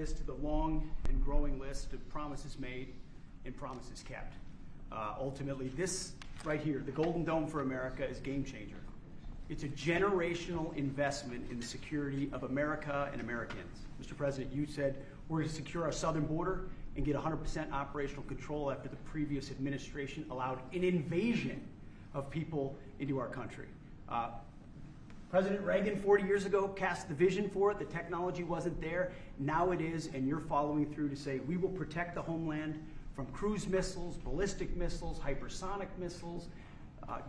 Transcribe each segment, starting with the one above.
this to the long and growing list of promises made and promises kept. Ultimately, this right here, the Golden Dome for America, is game changer. It's a generational investment in the security of America and Americans. Mr. President, you said we're going to secure our southern border and get 100% operational control after the previous administration allowed an invasion of people into our country. President Reagan 40 years ago cast the vision for it. The technology wasn't there. Now it is, and you're following through to say we will protect the homeland from cruise missiles, ballistic missiles, hypersonic missiles,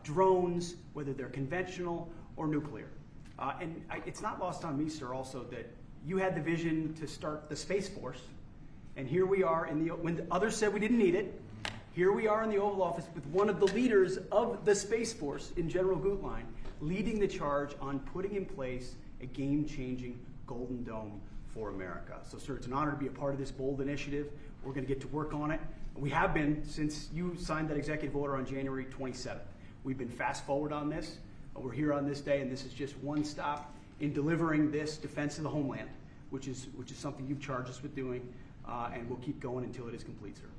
drones, whether they're conventional or nuclear. It's not lost on me, sir, also that you had the vision to start the Space Force, and here we are when others said we didn't need it, here we are in the Oval Office with one of the leaders of the Space Force in General Gutlein leading the charge on putting in place a game-changing Golden Dome for America. So, sir, it's an honor to be a part of this bold initiative. We're going to get to work on it. We have been since you signed that executive order on January 27th. We've been fast forward on this. We're here on this day, and this is just one stop in delivering this defense of the homeland, which is something you've charged us with doing, and we'll keep going until it is complete, sir.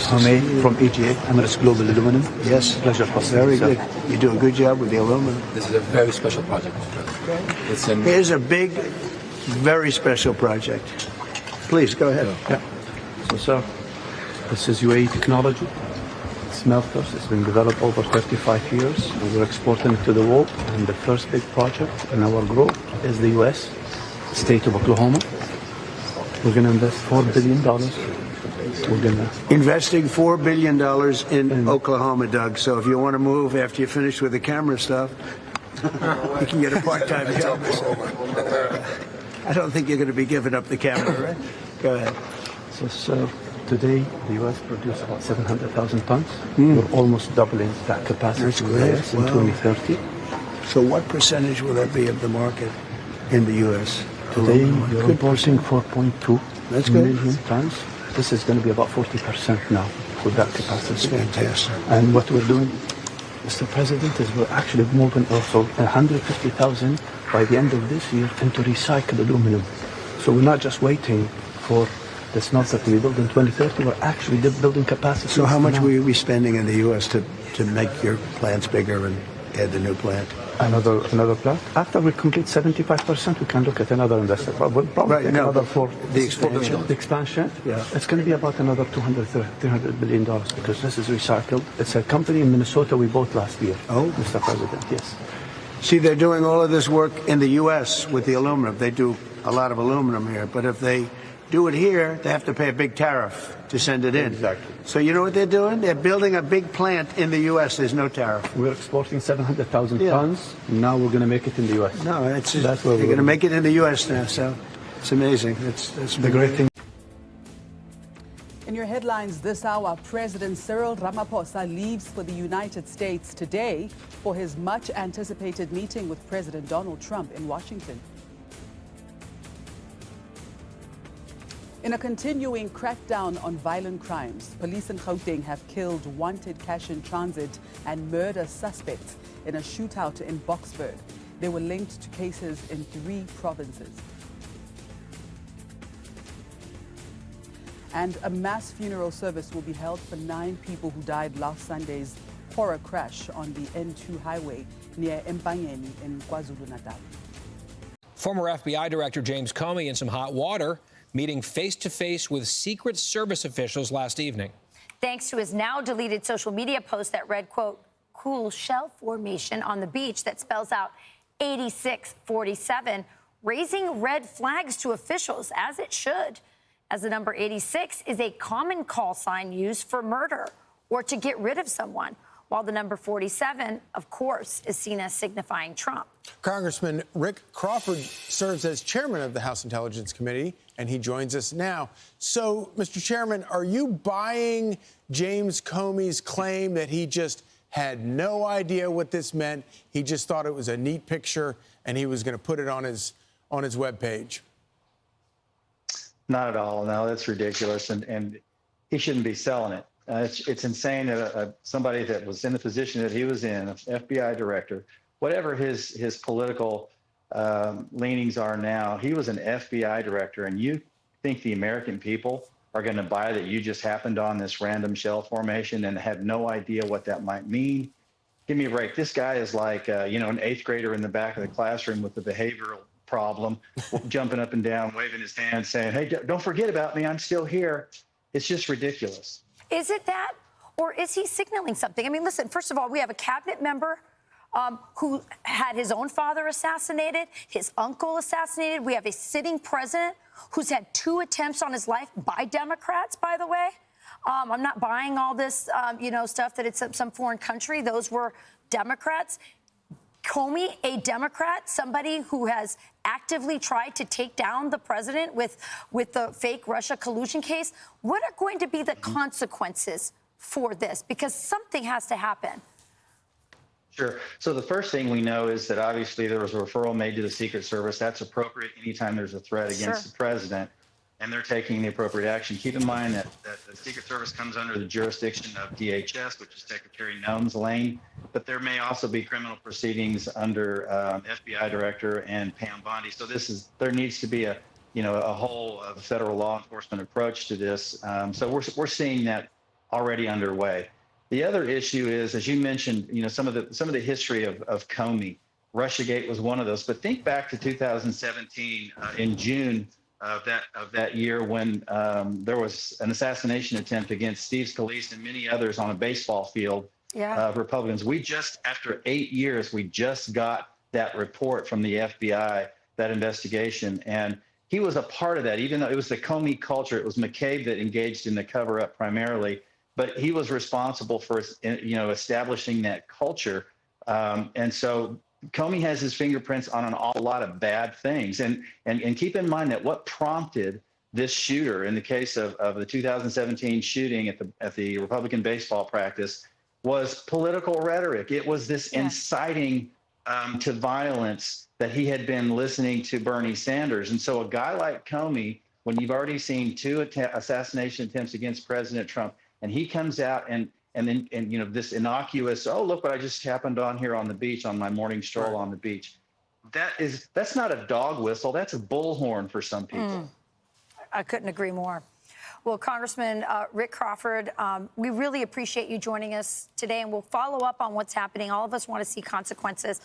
Tommy from EGA, Emirates Global Aluminum. Yes, pleasure. Very good. You do a good job with the aluminum. This is a very special project, Mr. President. Here's a big, very special project. Please go ahead. Yeah. So, sir, this is UAE technology. Smelters. It's been developed over 35 years, and we're exporting it to the world. And the first big project in our group is the U.S. state of Oklahoma. We're going to invest $4 billion. Investing $4 billion in Oklahoma, Doug. So if you want to move after you finish with the camera stuff, you can get a part-time job. I don't think you're going to be giving up the camera, right? Go ahead. So, sir, today the U.S. produces about 700,000 tons. We're almost doubling that capacity in the US in 2030. So what percentage will that be of the market in the U.S.? Today, you're importing 4.2 million tons. This is going to be about 40% now with that capacity. That's fantastic. And what we're doing, Mr. President, is we're actually moving also 150,000 by the end of this year into recycled aluminum. So we're not just waiting for the smelter to be built in 2030, we're actually building capacity. So how much will you be spending in the U.S. to make your plants bigger and add the new plant? Another plant. After we complete 75%, we can look at another investment. Probably another for the expansion. The expansion. Yeah. It's going to be about another $300 billion because this is recycled. It's a company in Minnesota we bought last year. Oh, Mr. President, yes. See, they're doing all of this work in the U.S. with the aluminum. They do a lot of aluminum here, but if they do it here, they have to pay a big tariff to send it in. Exactly. So you know what they're doing? They're building a big plant in the U.S. There's no tariff. We're exporting 700,000 tons. Now we're going to make it in the U.S. No, that's they're going to make it in the U.S. now. So it's amazing. That's the great thing. In your headlines this hour, President Cyril Ramaphosa leaves for the United States today for his much-anticipated meeting with President Donald Trump in Washington. In a continuing crackdown on violent crimes, police in Gauteng have killed wanted cash-in-transit and murder suspects in a shootout in Boksburg. They were linked to cases in 3 provinces. And a mass funeral service will be held for 9 people who died last Sunday's horror crash on the N2 highway near Empangeni in KwaZulu-Natal. Former FBI Director James Comey in some hot water, meeting face-to-face with Secret Service officials last evening. Thanks to his now-deleted social media post that read, quote, cool shell formation on the beach that spells out 8647, raising red flags to officials, as it should, as the number 86 is a common call sign used for murder or to get rid of someone, while the number 47, of course, is seen as signifying Trump. Congressman Rick Crawford serves as chairman of the House Intelligence Committee, and he joins us now. So, Mr. Chairman, are you buying James Comey's claim that he just had no idea what this meant? He just thought it was a neat picture, and he was going to put it on his webpage. Not at all. No, that's ridiculous, and he shouldn't be selling it. It's insane that somebody that was in the position that he was in, FBI director, whatever his political leanings are now. He was an FBI director, and you think the American people are going to buy that you just happened on this random shell formation and have no idea what that might mean? Give me a break. This guy is like, an eighth grader in the back of the classroom with the behavioral problem, jumping up and down, waving his hand, saying, hey, don't forget about me. I'm still here. It's just ridiculous. Is it that? Or is he signaling something? I mean, listen, first of all, we have a cabinet member who had his own father assassinated, his uncle assassinated. We have a sitting president who's had 2 attempts on his life by Democrats, by the way. I'm not buying all this, stuff that it's some foreign country. Those were Democrats. Comey, a Democrat, somebody who has actively tried to take down the president with the fake Russia collusion case. What are going to be the consequences for this? Because something has to happen. Sure. So the first thing we know is that obviously there was a referral made to the Secret Service. That's appropriate anytime there's a threat against the president, and they're taking the appropriate action. Keep in mind that the Secret Service comes under the jurisdiction of DHS, which is Secretary Noam's lane, but there may also be criminal proceedings under FBI Director and Pam Bondi. So there needs to be a whole federal law enforcement approach to this. So we're seeing that already underway. The other issue is, as you mentioned, some of the history of Comey. Russiagate was one of those. But think back to 2017 in June of that year when there was an assassination attempt against Steve Scalise and many others on a baseball field of Republicans. After 8 years, we just got that report from the FBI, that investigation, and he was a part of that. Even though it was the Comey culture, it was McCabe that engaged in the cover-up primarily. But he was responsible for, establishing that culture. And so Comey has his fingerprints on an awful lot of bad things. And keep in mind that what prompted this shooter in the case of the 2017 shooting at the Republican baseball practice was political rhetoric. It was this inciting to violence that he had been listening to Bernie Sanders. And so a guy like Comey, when you've already seen 2 assassination attempts against President Trump, and he comes out and this innocuous, oh, look what I just happened on here on the beach on my morning stroll on the beach. That's not a dog whistle. That's a bullhorn for some people. I couldn't agree more. Well, Congressman Rick Crawford, we really appreciate you joining us today, and we'll follow up on what's happening. All of us want to see consequences.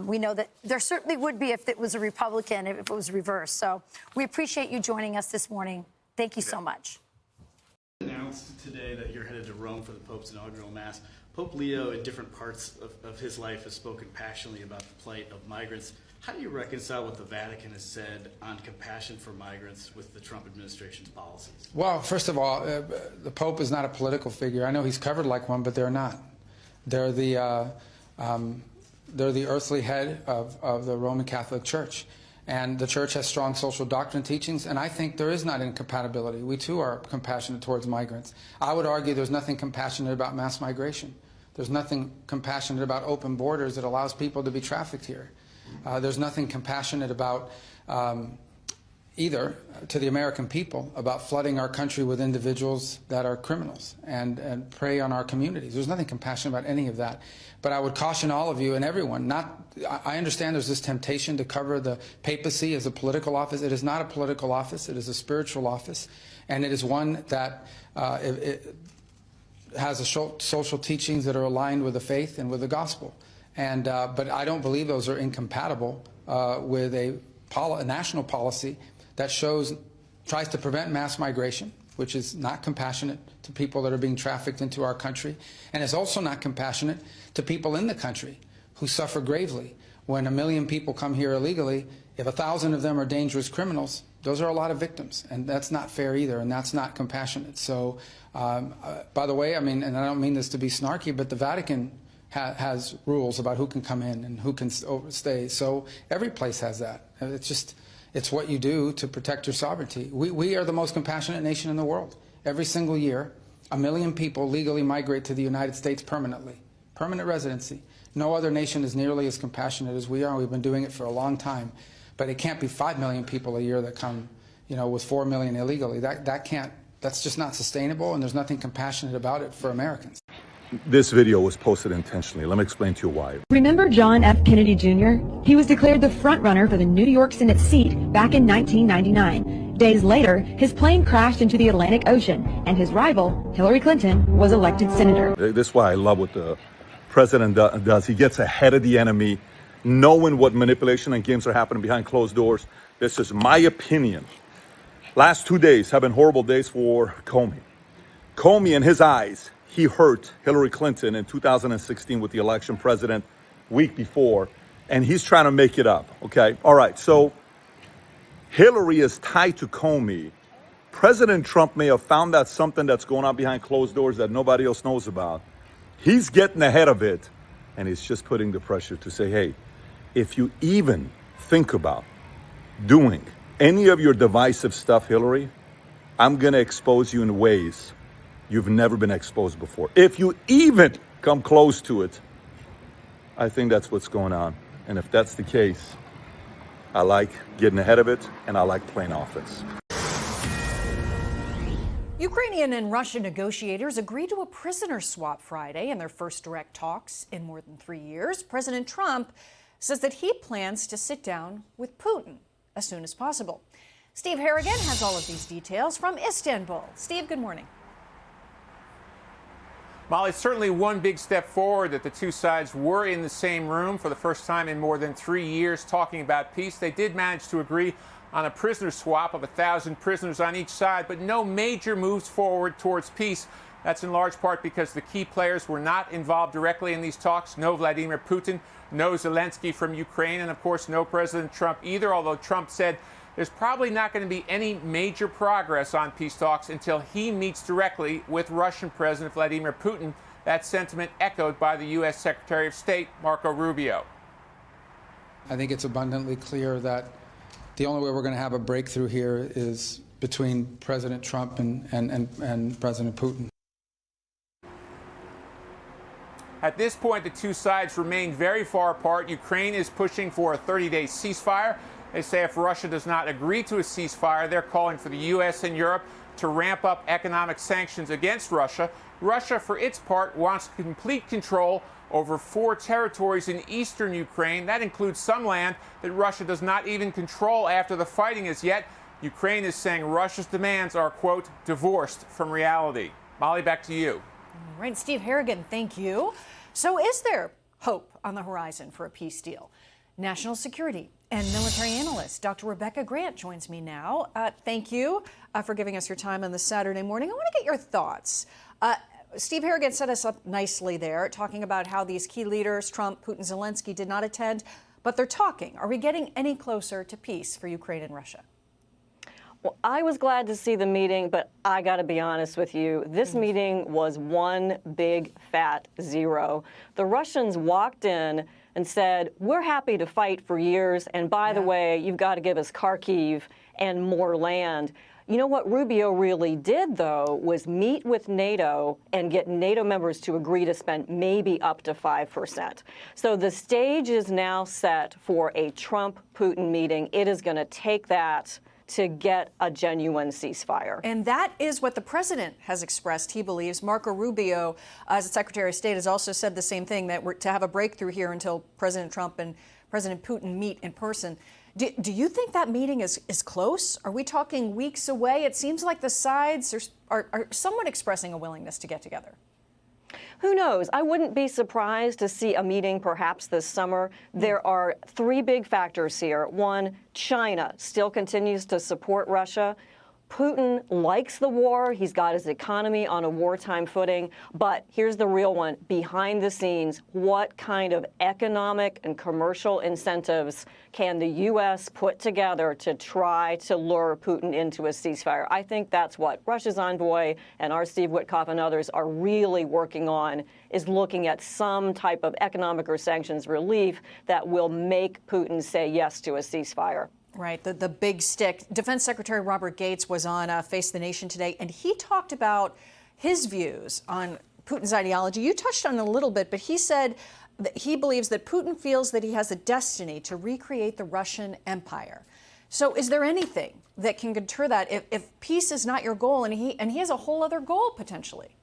We know that there certainly would be if it was a Republican, if it was reversed. So we appreciate you joining us this morning. Thank you so much. Announced today that you're headed to Rome for the Pope's inaugural Mass. Pope Leo, in different parts of his life, has spoken passionately about the plight of migrants. How do you reconcile what the Vatican has said on compassion for migrants with the Trump administration's policies? Well, first of all, the Pope is not a political figure. I know he's covered like one, but they're not. They're the earthly head of the Roman Catholic Church. And the church has strong social doctrine teachings, and I think there is not incompatibility. We, too, are compassionate towards migrants. I would argue there's nothing compassionate about mass migration. There's nothing compassionate about open borders that allows people to be trafficked here. There's nothing compassionate about either to the American people about flooding our country with individuals that are criminals and prey on our communities. There's nothing compassionate about any of that. But I would caution all of you and everyone, I understand there's this temptation to cover the papacy as a political office. It is not a political office. It is a spiritual office. And it is one that it has social teachings that are aligned with the faith and with the gospel. And but I don't believe those are incompatible with a national policy that tries to prevent mass migration, which is not compassionate to people that are being trafficked into our country, and is also not compassionate to people in the country who suffer gravely. When 1 million people come here illegally, if 1,000 of them are dangerous criminals, those are a lot of victims, and that's not fair either, and that's not compassionate. So, by the way, I mean, and I don't mean this to be snarky, but the Vatican has rules about who can come in and who can stay. So every place has that. It's what you do to protect your sovereignty. We are the most compassionate nation in the world. Every single year, 1 million people legally migrate to the United States permanently, permanent residency. No other nation is nearly as compassionate as we are. We've been doing it for a long time. But it can't be 5 million people a year that come, with 4 million illegally. That's just not sustainable, and there's nothing compassionate about it for Americans. this video was posted intentionally. Let me explain to you why. Remember John F. Kennedy Jr.? He was declared the frontrunner for the New York Senate seat back in 1999. Days later, his plane crashed into the Atlantic Ocean, and his rival, Hillary Clinton, was elected senator. This is why I love what the president does. He gets ahead of the enemy, knowing what manipulation and games are happening behind closed doors. This is my opinion. Last 2 days have been horrible days for Comey. Comey, in his eyes, he hurt Hillary Clinton in 2016 with the election president week before, and he's trying to make it up, okay? All right, so Hillary is tied to Comey. President Trump may have found out something that's going on behind closed doors that nobody else knows about. He's getting ahead of it, and he's just putting the pressure to say, hey, if you even think about doing any of your divisive stuff, Hillary, I'm going to expose you in ways you've never been exposed before. If you even come close to it, I think that's what's going on. And if that's the case, I like getting ahead of it, and I like playing offense. Ukrainian and Russian negotiators agreed to a prisoner swap Friday in their first direct talks in more than 3 years. President Trump says that he plans to sit down with Putin as soon as possible. Steve Harrigan has all of these details from Istanbul. Steve, good morning. Molly, certainly one big step forward that the two sides were in the same room for the first time in more than 3 years talking about peace. They did manage to agree on a prisoner swap of 1,000 prisoners on each side, but no major moves forward towards peace. That's in large part because the key players were not involved directly in these talks. No Vladimir Putin, no Zelensky from Ukraine, and of course no President Trump either, although Trump said there's probably not going to be any major progress on peace talks until he meets directly with Russian President Vladimir Putin. That sentiment echoed by the U.S. Secretary of State, Marco Rubio. I think it's abundantly clear that the only way we're going to have a breakthrough here is between President Trump and President Putin. At this point, the two sides remain very far apart. Ukraine is pushing for a 30-day ceasefire. They say if Russia does not agree to a ceasefire, they're calling for the U.S. and Europe to ramp up economic sanctions against Russia. Russia, for its part, wants complete control over 4 territories in eastern Ukraine. That includes some land that Russia does not even control after the fighting is yet. Ukraine is saying Russia's demands are, quote, divorced from reality. Molly, back to you. All right, Steve Harrigan, thank you. So is there hope on the horizon for a peace deal? National security and military analyst Dr. Rebecca Grant joins me now. Thank you for giving us your time on this Saturday morning. I want to get your thoughts. Steve Harrigan set us up nicely there, talking about how these key leaders, Trump, Putin, Zelensky, did not attend, but they're talking. Are we getting any closer to peace for Ukraine and Russia? Well, I was glad to see the meeting, but I got to be honest with you. This meeting was one big fat zero. The Russians walked in and said, we're happy to fight for years, and by the way, you've got to give us Kharkiv and more land. You know what Rubio really did, though, was meet with NATO and get NATO members to agree to spend maybe up to 5%. So the stage is now set for a Trump-Putin meeting. It is going to take that to get a genuine ceasefire. And that is what the president has expressed, he believes. Marco Rubio, as the Secretary of State, has also said the same thing, that we're to have a breakthrough here until President Trump and President Putin meet in person. Do you think that meeting is close? Are we talking weeks away? It seems like the sides are somewhat expressing a willingness to get together. Who knows? I wouldn't be surprised to see a meeting perhaps this summer. There are 3 big factors here. One, China still continues to support Russia. Putin likes the war. He's got his economy on a wartime footing. But here's the real one. Behind the scenes, what kind of economic and commercial incentives can the U.S. put together to try to lure Putin into a ceasefire? I think that's what Russia's envoy and our Steve Witkoff and others are really working on, is looking at some type of economic or sanctions relief that will make Putin say yes to a ceasefire. Right, the big stick. Defense Secretary Robert Gates was on Face the Nation today, and he talked about his views on Putin's ideology. You touched on it a little bit, but he said that he believes that Putin feels that he has a destiny to recreate the Russian Empire. So is there anything that can deter that if peace is not your goal, and he has a whole other goal potentially?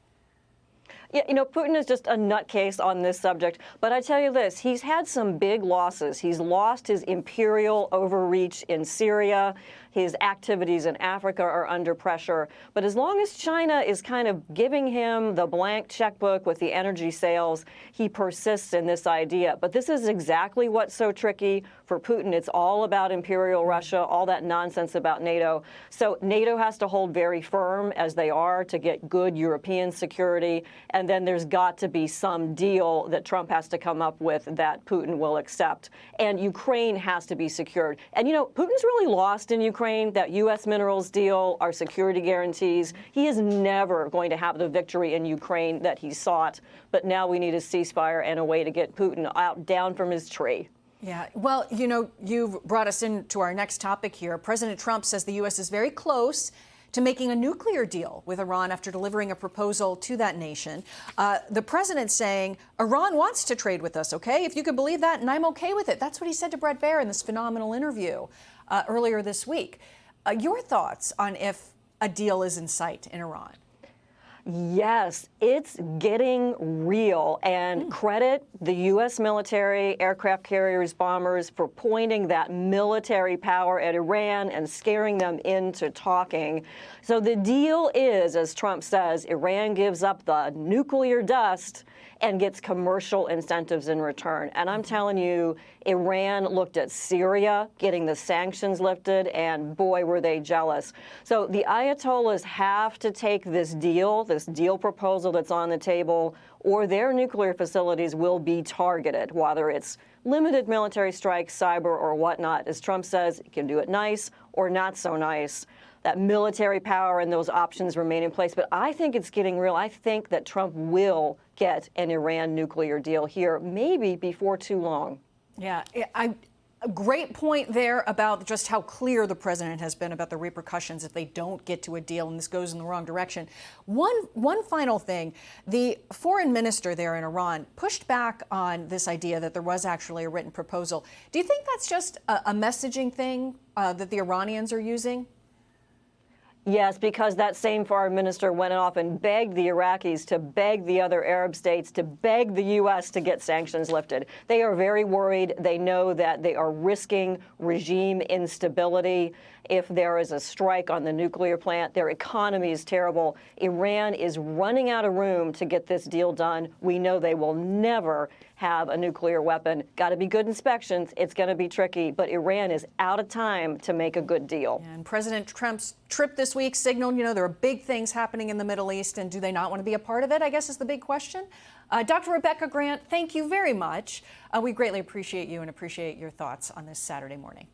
Yeah, you know, Putin is just a nutcase on this subject. But I tell you this, he's had some big losses. He's lost his imperial overreach in Syria. His activities in Africa are under pressure. But as long as China is kind of giving him the blank checkbook with the energy sales, he persists in this idea. But this is exactly what's so tricky for Putin. It's all about imperial Russia, all that nonsense about NATO. So NATO has to hold very firm, as they are, to get good European security. And then there's got to be some deal that Trump has to come up with that Putin will accept. And Ukraine has to be secured. And, you know, Putin's really lost in Ukraine. That U.S. minerals deal, our security guarantees. He is never going to have the victory in Ukraine that he sought. But now we need a ceasefire and a way to get Putin out, down from his tree. Yeah, well, you know, you've brought us into our next topic here. President Trump says the U.S. is very close to making a nuclear deal with Iran after delivering a proposal to that nation. The president saying, Iran wants to trade with us, okay? If you could believe that, and I'm okay with it. That's what he said to Bret Baier in this phenomenal interview earlier this week. Your thoughts on if a deal is in sight in Iran? Yes, it's getting real. And credit the U.S. military, aircraft carriers, bombers for pointing that military power at Iran and scaring them into talking. So the deal is, as Trump says, Iran gives up the nuclear dust and gets commercial incentives in return. And I'm telling you, Iran looked at Syria getting the sanctions lifted, and boy, were they jealous. So the Ayatollahs have to take this deal proposal that's on the table, or their nuclear facilities will be targeted, whether it's limited military strikes, cyber, or whatnot. As Trump says, you can do it nice or not so nice. That military power and those options remain in place. But I think it's getting real. I think that Trump will get an Iran nuclear deal here, maybe before too long. Yeah, a great point there about just how clear the president has been about the repercussions if they don't get to a deal and this goes in the wrong direction. One final thing, the foreign minister there in Iran pushed back on this idea that there was actually a written proposal. Do you think that's just a messaging thing that the Iranians are using? Yes, because that same foreign minister went off and begged the Iraqis to beg the other Arab states to beg the U.S. to get sanctions lifted. They are very worried. They know that they are risking regime instability. If there is a strike on the nuclear plant, their economy is terrible. Iran is running out of room to get this deal done. We know they will never have a nuclear weapon. Got to be good inspections. It's going to be tricky, but Iran is out of time to make a good deal. And President Trump's trip this week signaled, you know, there are big things happening in the Middle East, and do they not want to be a part of it, I guess is the big question. Dr. Rebecca Grant, thank you very much. We greatly appreciate you and appreciate your thoughts on this Saturday morning.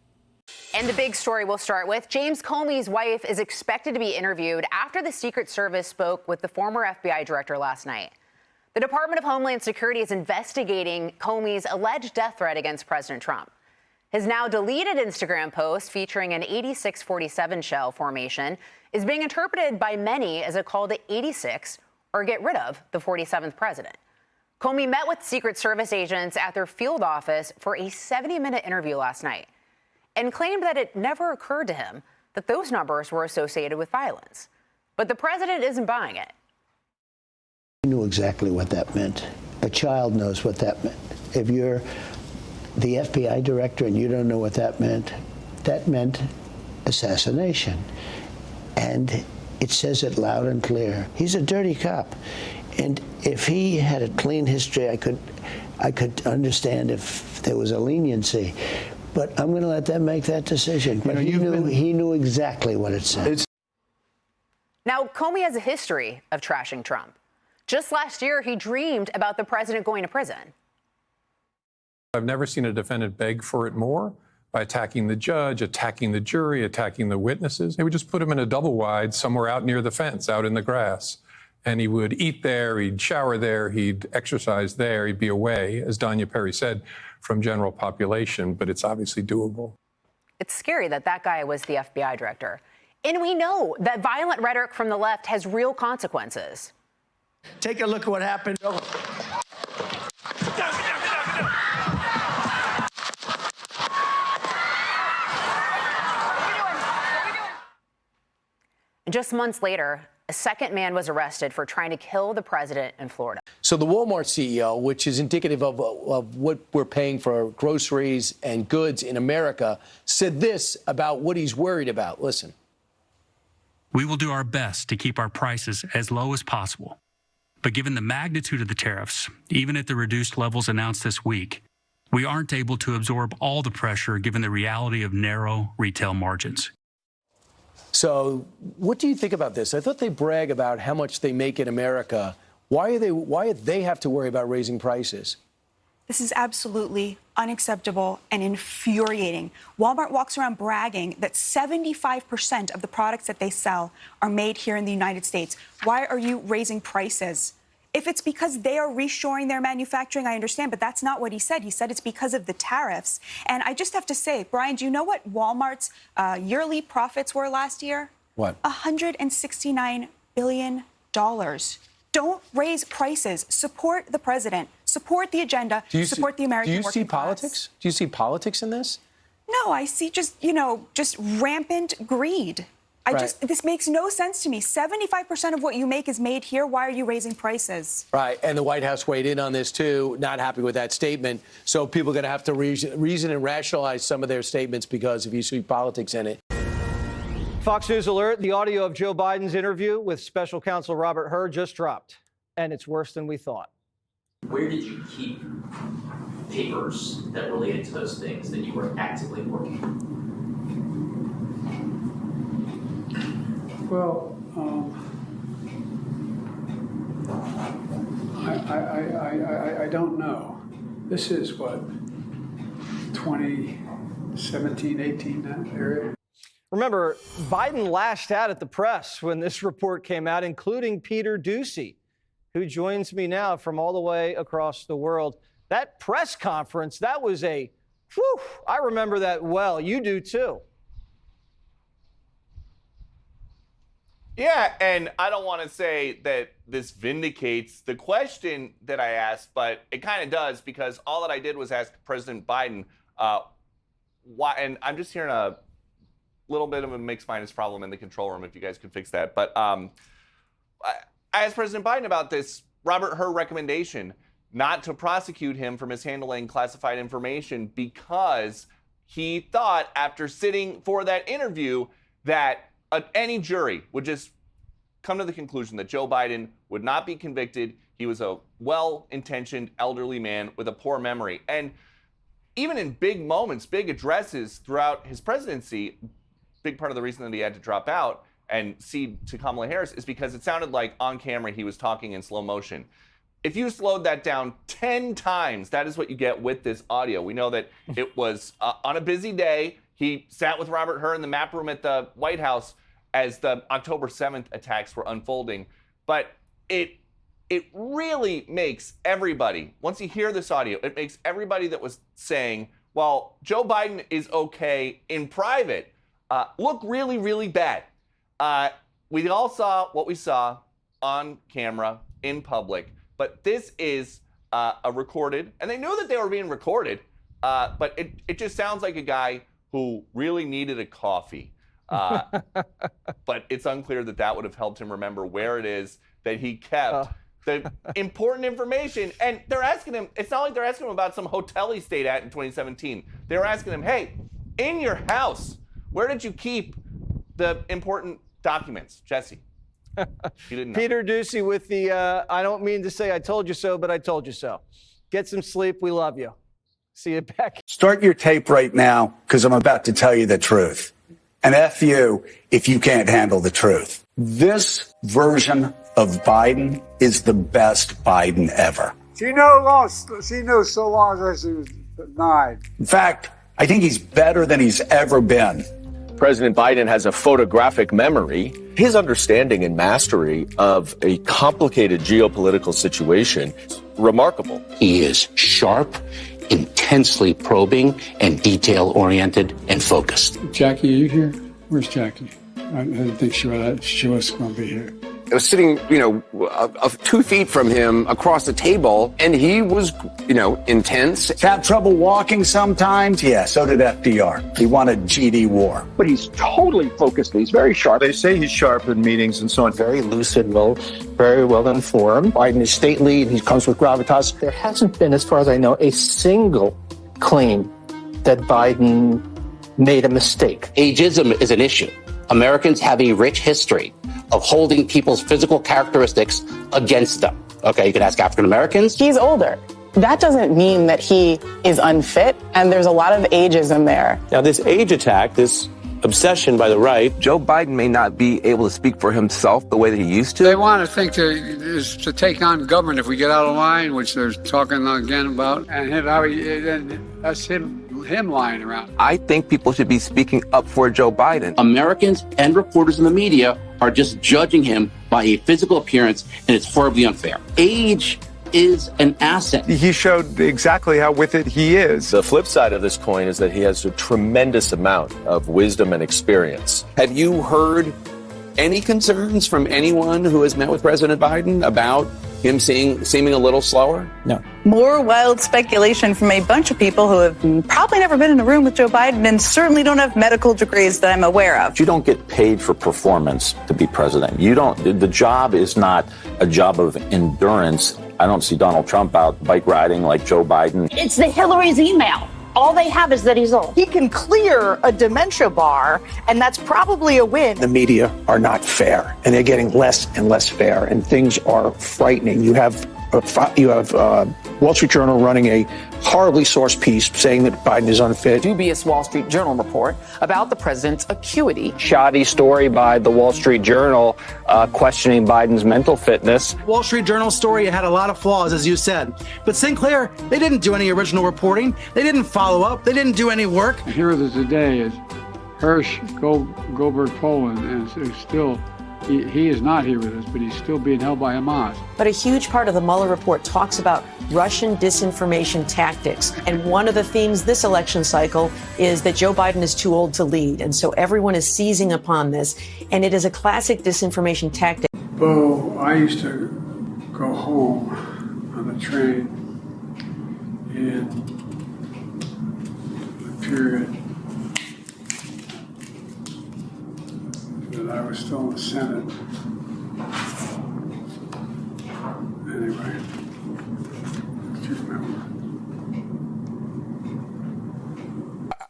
And the big story we'll start with. James Comey's wife is expected to be interviewed after the Secret Service spoke with the former FBI director last night. The Department of Homeland Security is investigating Comey's alleged death threat against President Trump. His now deleted Instagram post featuring an 86-47 shell formation is being interpreted by many as a call to 86 or get rid of the 47th president. Comey met with Secret Service agents at their field office for a 70-minute interview last night and claimed that it never occurred to him that those numbers were associated with violence. But the president isn't buying it. He knew exactly what that meant. A child knows what that meant. If you're the FBI director and you don't know what that meant assassination. And it says it loud and clear. He's a dirty cop. And if he had a clean history, I could understand if there was a leniency. But I'm going to let them make that decision. But he knew exactly what it said. Now, Comey has a history of trashing Trump. Just last year, he dreamed about the president going to prison. I've never seen a defendant beg for it more by attacking the judge, attacking the jury, attacking the witnesses. They would just put him in a double wide somewhere out near the fence, out in the grass. And he would eat there, he'd shower there, he'd exercise there, he'd be away, as Danya Perry said, from general population. But it's obviously doable. It's scary that that guy was the FBI director. And we know that violent rhetoric from the left has real consequences. Take a look at what happened. Just months later, A second man was arrested for trying to kill the president in Florida. So the Walmart CEO, which is indicative of what we're paying for groceries and goods in America, said this about what he's worried about. Listen. We will do our best to keep our prices as low as possible. But given the magnitude of the tariffs, even at the reduced levels announced this week, we aren't able to absorb all the pressure given the reality of narrow retail margins. So what do you think about this? I thought they brag about how much they make in America. Why do they have to worry about raising prices? This is absolutely unacceptable and infuriating. Walmart walks around bragging that 75% of the products that they sell are made here in the United States. Why are you raising prices? If it's because they are reshoring their manufacturing, I understand, but that's not what he said. He said it's because of the tariffs. And I just have to say, Brian, do you know what Walmart's yearly profits were last year? What? $169 billion. Don't raise prices. Support the president. Support the agenda. Support the American working class. Do you see politics? Do you see politics in this? No, I see just rampant greed. This makes no sense to me. 75% of what you make is made here. Why are you raising prices? Right. And the White House weighed in on this, too, not happy with that statement. So people are going to have to reason and rationalize some of their statements because if you see politics in it. Fox News alert, the audio of Joe Biden's interview with special counsel Robert Hur just dropped. And it's worse than we thought. Where did you keep papers that related to those things that you were actively working on? Well, I don't know. This is what, 2017, 18, that area? Remember, Biden lashed out at the press when this report came out, including Peter Doocy, who joins me now from all the way across the world. That press conference, that was I remember that well. You do too. Yeah, and I don't want to say that this vindicates the question that I asked, but it kind of does, because all that I did was ask President Biden why, and I'm just hearing a little bit of a mix-minus problem in the control room, if you guys could fix that. But I asked President Biden about this Robert Hur recommendation not to prosecute him for mishandling classified information because he thought, after sitting for that interview, that any jury would just come to the conclusion that Joe Biden would not be convicted. He was a well-intentioned elderly man with a poor memory. And even in big moments, big addresses throughout his presidency, big part of the reason that he had to drop out and cede to Kamala Harris is because it sounded like on camera he was talking in slow motion. If you slowed that down 10 times, that is what you get with this audio. We know that it was on a busy day. He sat with Robert Hur in the map room at the White House as the October 7th attacks were unfolding. But it really makes everybody, once you hear this audio, it makes everybody that was saying, well, Joe Biden is okay in private, look really, really bad. We all saw what we saw on camera in public, but this is a recorded, and they knew that they were being recorded, but it just sounds like a guy who really needed a coffee. But it's unclear that would have helped him remember where it is that he kept the important information. And they're asking him, it's not like they're asking him about some hotel he stayed at in 2017. They were asking him, hey, in your house, where did you keep the important documents? Jesse. You didn't know. Peter Doocy with the, I don't mean to say I told you so, but I told you so. Get some sleep. We love you. See you back. Start your tape right now, because I'm about to tell you the truth. And F you if you can't handle the truth. This version of Biden is the best Biden ever. She knows so long as she was 9. In fact, I think he's better than he's ever been. President Biden has a photographic memory. His understanding and mastery of a complicated geopolitical situation, remarkable. He is sharp, intensely probing, and detail-oriented and focused. Jackie, are you here? Where's Jackie? I didn't think she was going to be here. was sitting, 2 feet from him across the table, and he was, intense. Have trouble walking sometimes? Yeah, so did FDR. He wanted GD war. But he's totally focused. He's very sharp. They say he's sharp in meetings and so on. Very lucid, very well informed. Biden is stately, and he comes with gravitas. There hasn't been, as far as I know, a single claim that Biden made a mistake. Ageism is an issue. Americans have a rich history of holding people's physical characteristics against them. Okay, you can ask African Americans. He's older. That doesn't mean that he is unfit, and there's a lot of ageism there. Now, this age attack, this obsession by the right, Joe Biden may not be able to speak for himself the way that he used to. They want to think to take on government if we get out of line, which they're talking again about, and that's him lying around. I think people should be speaking up for Joe Biden. Americans and reporters in the media are just judging him by a physical appearance, and it's horribly unfair. Age is an asset. He showed exactly how with it he is. The flip side of this coin is that he has a tremendous amount of wisdom and experience. Have you heard any concerns from anyone who has met with President Biden about him seeming a little slower? No. More wild speculation from a bunch of people who have probably never been in a room with Joe Biden and certainly don't have medical degrees that I'm aware of. You don't get paid for performance to be president. The job is not a job of endurance. I don't see Donald Trump out bike riding like Joe Biden. It's the Hillary's email. All they have is that he's old. He can clear a dementia bar, and that's probably a win. The media are not fair, and they're getting less and less fair, and things are frightening. You have Wall Street Journal running a horribly sourced piece saying that Biden is unfit. Dubious Wall Street Journal report about the president's acuity. Shoddy story by the Wall Street Journal questioning Biden's mental fitness. Wall Street Journal story had a lot of flaws, as you said. But Sinclair, they didn't do any original reporting. They didn't follow up. They didn't do any work. The hero of the day is Hirsch Goldberg Poland, and still, he is not here with us, but he's still being held by Hamas. But a huge part of the Mueller report talks about Russian disinformation tactics. And one of the themes this election cycle is that Joe Biden is too old to lead. And so everyone is seizing upon this. And it is a classic disinformation tactic. Bo, I used to go home on the train in the period that I was still in the Senate. Anyway, do you remember?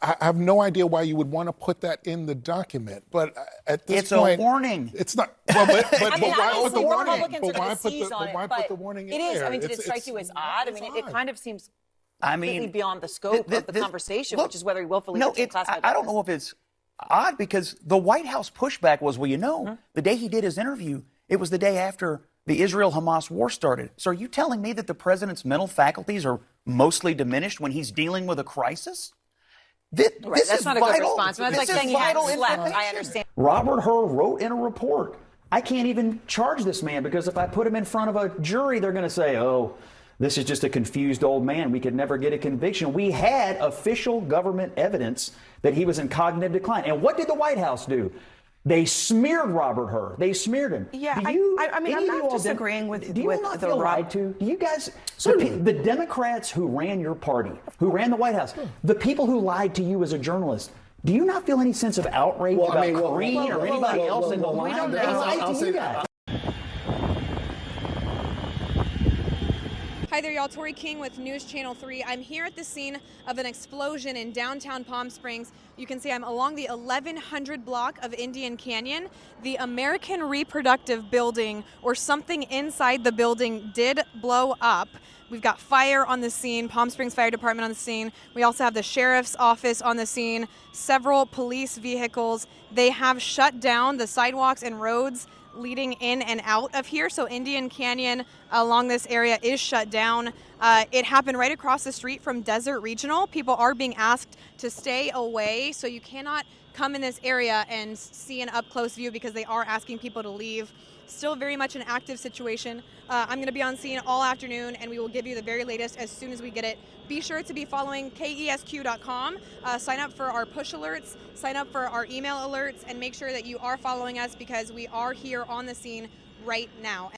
I have no idea why you would want to put that in the document, but at this point, it's a warning. It's not. Well, but why put the warning? Republicans But are why going to put seize on why it, put the warning in it is. there? I mean, did it strike you as odd? I mean, it kind of seems completely beyond the scope of the conversation, which is whether he willfully classified. I don't know if it's odd because the White House pushback was, the day he did his interview, it was the day after the Israel-Hamas war started. So are you telling me that the president's mental faculties are mostly diminished when he's dealing with a crisis? This that's is not a vital. good response. That's like saying he hadn't slept. I understand. Robert Hur wrote in a report, I can't even charge this man because if I put him in front of a jury, they're going to say, oh, this is just a confused old man. We could never get a conviction. We had official government evidence that he was in cognitive decline. And what did the White House do? They smeared Robert Hur. They smeared him. Yeah, I mean, I'm not disagreeing with do you not feel lied to? Do you guys, the Democrats who ran your party, who ran the White House, the people who lied to you as a journalist, do you not feel any sense of outrage about Karine or anybody else in the line? They lied to you guys. Hi there, y'all. Tori King with News Channel 3. I'm here at the scene of an explosion in downtown Palm Springs. You can see I'm along the 1100 block of Indian Canyon. The American Reproductive Building, or something inside the building, did blow up. We've got fire on the scene, Palm Springs Fire Department on the scene. We also have the sheriff's office on the scene, several police vehicles. They have shut down the sidewalks and roads leading in and out of here. So Indian Canyon along this area is shut down. It happened right across the street from Desert Regional. People are being asked to stay away, so you cannot come in this area and see an up-close view because they are asking people to leave. Still very much an active situation. I'm going to be on scene all afternoon, and we will give you the very latest as soon as we get it. Be sure to be following KESQ.com. Sign up for our push alerts, sign up for our email alerts, and make sure that you are following us because we are here on the scene right now.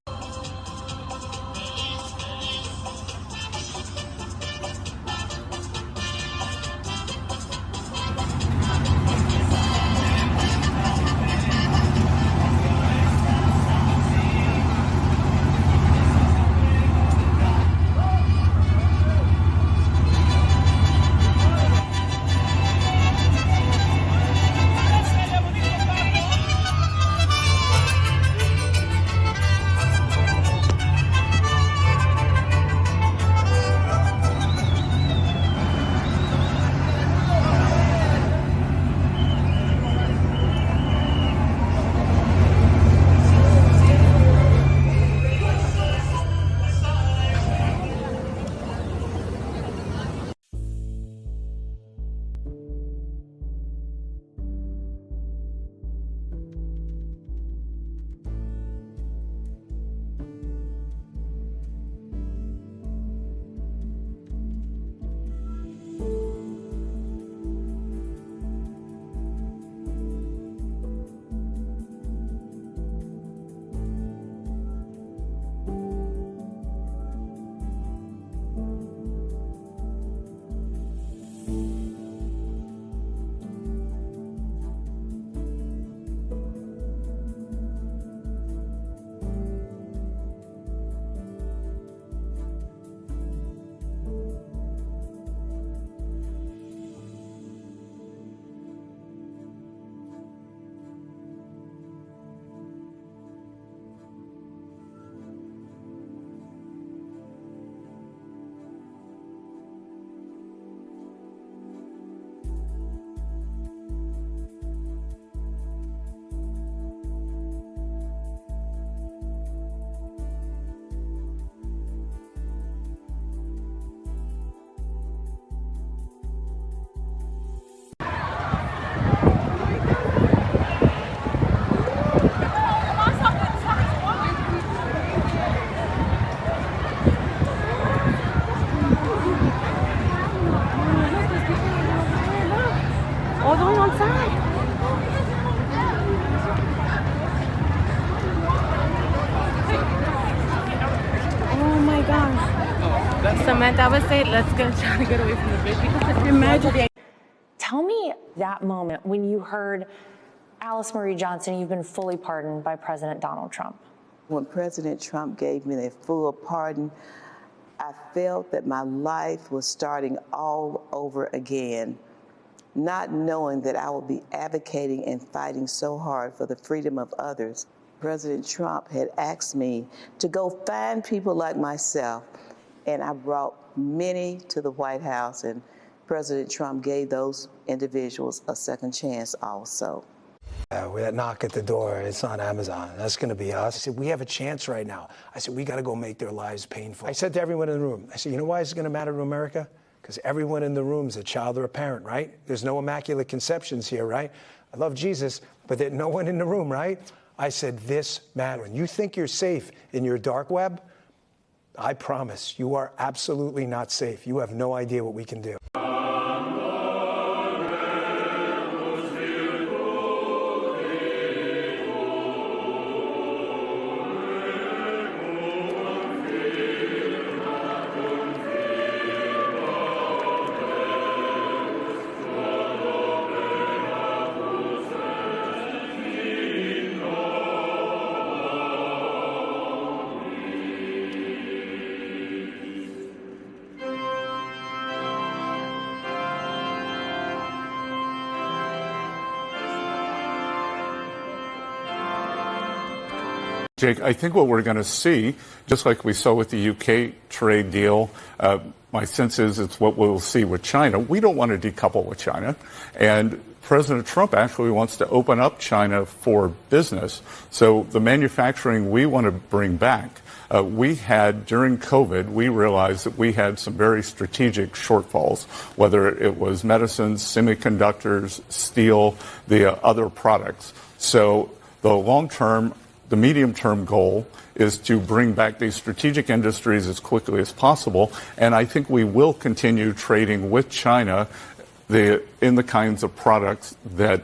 All going outside. Oh my gosh. Samantha, I would say let's try to get away from the bridge because imagine. Tell me that moment when you heard Alice Marie Johnson, you've been fully pardoned by President Donald Trump. When President Trump gave me the full pardon, I felt that my life was starting all over again, not knowing that I would be advocating and fighting so hard for the freedom of others. President Trump had asked me to go find people like myself, and I brought many to the White House, and President Trump gave those individuals a second chance also. With that knock at the door, it's on Amazon. That's going to be us. I said, we have a chance right now. I said, we got to go make their lives painful. I said to everyone in the room, I said, you know why it's going to matter to America? Because everyone in the room is a child or a parent, right? There's no immaculate conceptions here, right? I love Jesus, but there's no one in the room, right? I said, this matters. When you think you're safe in your dark web, I promise you are absolutely not safe. You have no idea what we can do. Jake, I think what we're going to see, just like we saw with the UK trade deal, my sense is it's what we'll see with China. We don't want to decouple with China. And President Trump actually wants to open up China for business. So the manufacturing we want to bring back, we had during COVID, we realized that we had some very strategic shortfalls, whether it was medicines, semiconductors, steel, the other products. So the medium-term goal is to bring back these strategic industries as quickly as possible, and I think we will continue trading with China in the kinds of products that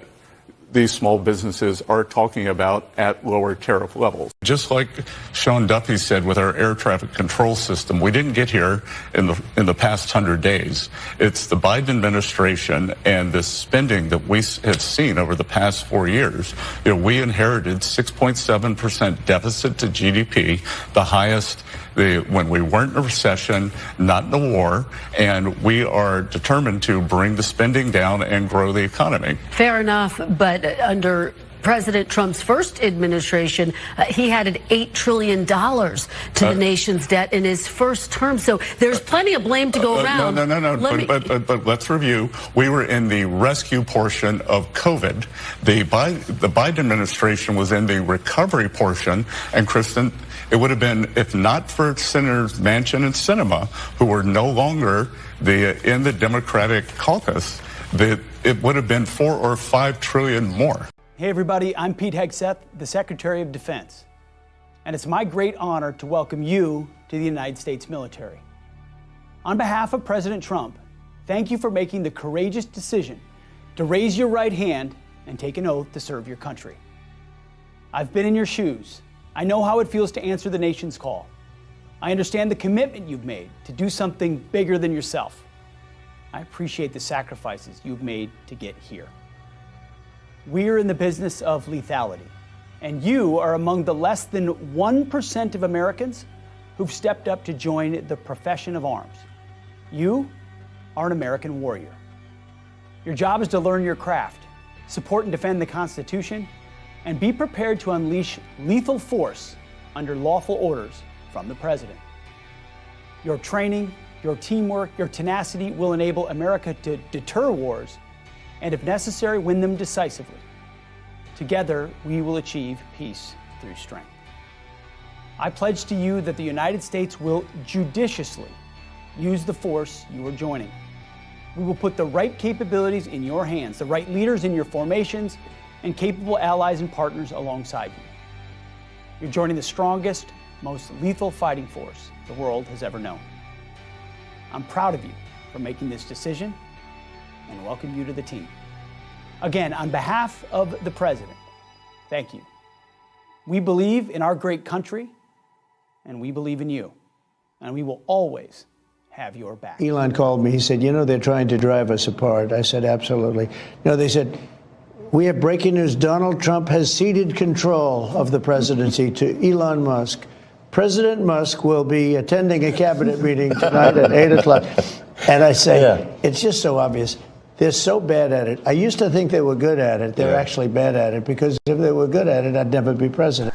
these small businesses are talking about at lower tariff levels. Just like Sean Duffy said with our air traffic control system, we didn't get here in the past 100 days. It's the Biden administration and the spending that we have seen over the past 4 years. We inherited 6.7% deficit to GDP, the highest when we weren't in a recession, not in a war, and we are determined to bring the spending down and grow the economy. Fair enough, but under President Trump's first administration, he added $8 trillion to the nation's debt in his first term. So there's plenty of blame to go around. No. But let's review. We were in the rescue portion of COVID. The Biden administration was in the recovery portion. And Kristen, it would have been, if not for Senators Manchin and Sinema, who were no longer in the Democratic caucus, it would have been 4 or 5 trillion more. Hey everybody, I'm Pete Hegseth, the Secretary of Defense, and it's my great honor to welcome you to the United States military. On behalf of President Trump, thank you for making the courageous decision to raise your right hand and take an oath to serve your country. I've been in your shoes. I know how it feels to answer the nation's call. I understand the commitment you've made to do something bigger than yourself. I appreciate the sacrifices you've made to get here. We're in the business of lethality, and you are among the less than 1% of Americans who've stepped up to join the profession of arms. You are an American warrior. Your job is to learn your craft, support and defend the Constitution, and be prepared to unleash lethal force under lawful orders from the President. Your training, your teamwork, your tenacity will enable America to deter wars and, if necessary, win them decisively. Together, we will achieve peace through strength. I pledge to you that the United States will judiciously use the force you are joining. We will put the right capabilities in your hands, the right leaders in your formations, and capable allies and partners alongside you. You're joining the strongest, most lethal fighting force the world has ever known. I'm proud of you for making this decision and welcome you to the team. Again, on behalf of the President, thank you. We believe in our great country, and we believe in you, and we will always have your back. Elon called me. He said, they're trying to drive us apart. I said, absolutely. They said, we have breaking news. Donald Trump has ceded control of the presidency to Elon Musk. President Musk will be attending a cabinet meeting tonight at 8 o'clock. And I say, It's just so obvious. They're so bad at it. I used to think they were good at it. They're actually bad at it, because if they were good at it, I'd never be president.